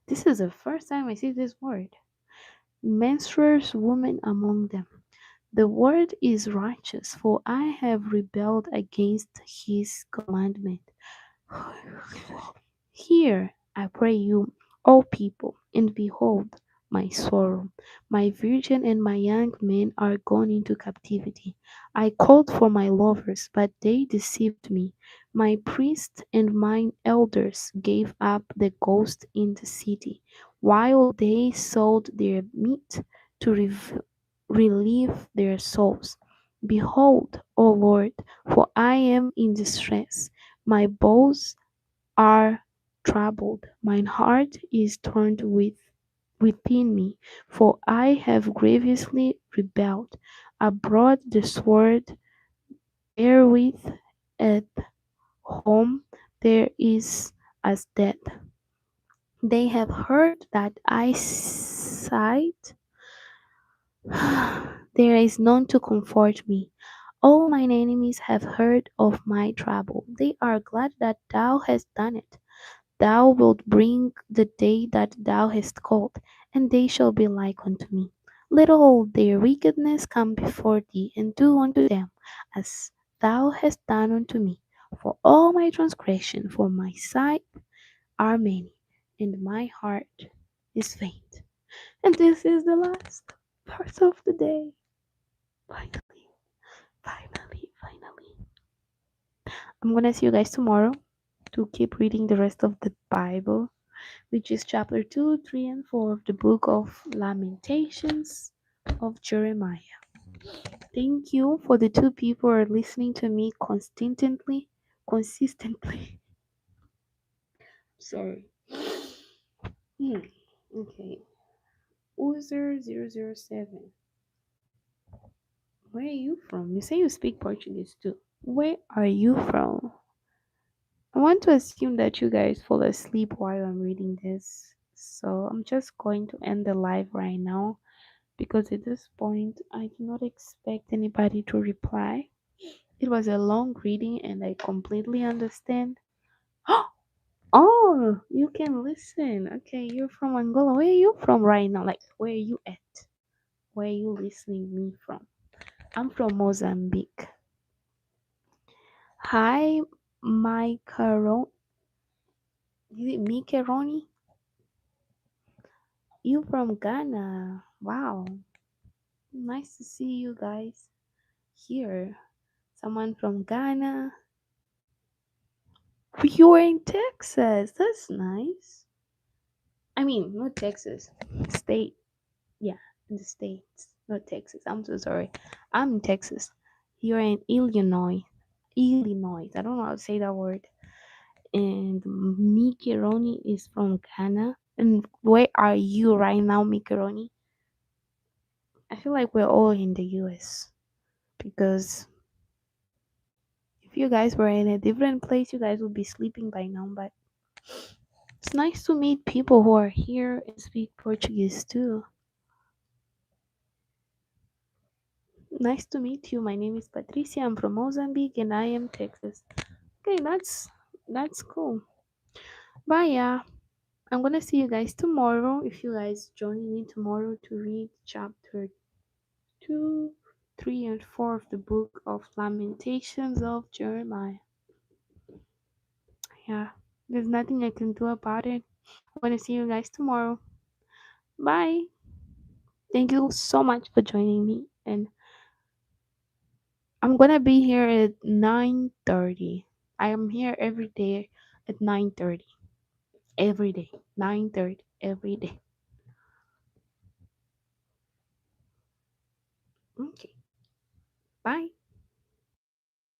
This is the first time I see this word. Monstrous woman among them. The word is righteous, for I have rebelled against his commandment. Hear, I pray you, O people, and behold my sorrow. My virgin and my young men are gone into captivity. I called for my lovers, but they deceived me. My priests and mine elders gave up the ghost in the city, while they sold their meat to relieve their souls. Behold, O Lord, for I am in distress. My bones are troubled, mine heart is torn within me, for I have grievously rebelled. Abroad the sword, therewith at home there is as death. They have heard that I sighed, there is none to comfort me. All mine enemies have heard of my trouble. They are glad that thou hast done it. Thou wilt bring the day that thou hast called, and they shall be like unto me. Let all their wickedness come before thee, and do unto them as thou hast done unto me. For all my transgression for my sight are many, and my heart is faint. And this is the last part of the day. Finally, finally. I'm gonna see you guys tomorrow to keep reading the rest of the Bible, which is chapter 2, 3, and 4 of the book of Lamentations of Jeremiah. Thank you for the two people who are listening to me consistently. Sorry. Okay. User007. Where are you from? You say you speak Portuguese too. Where are you from? I want to assume that you guys fall asleep while I'm reading this. So I'm just going to end the live right now, because at this point I do not expect anybody to reply. It was a long reading and I completely understand. Oh, you can listen. Okay, you're from Angola. Where are you from right now? Like, where are you at? Where are you listening me from? I'm from Mozambique. Hi, Macaron. Is it Macaroni? You from Ghana? Wow, nice to see you guys here. Someone from Ghana. You're in Texas. That's nice. I mean, not Texas. State. Yeah, in the States. Not Texas. I'm so sorry. I'm in Texas. You're in Illinois. Illinois. I don't know how to say that word. And Mickey is from Ghana. And where are you right now, Mickey? I feel like we're all in the US because if you guys were in a different place, you guys would be sleeping by now. But it's nice to meet people who are here and speak Portuguese too. Nice to meet you. My name is Patrícia. I'm from Mozambique and I am Texas. Okay, that's cool. But yeah, I'm gonna see you guys tomorrow. If you guys join me tomorrow to read chapter 2, 3, and 4 of the book of Lamentations of Jeremiah. Yeah, there's nothing I can do about it. I'm gonna see you guys tomorrow. Bye. Thank you so much for joining me. And I'm gonna be here at 9:30. I am here every day at 9:30. Every day. 9:30 every day. Okay. Bye.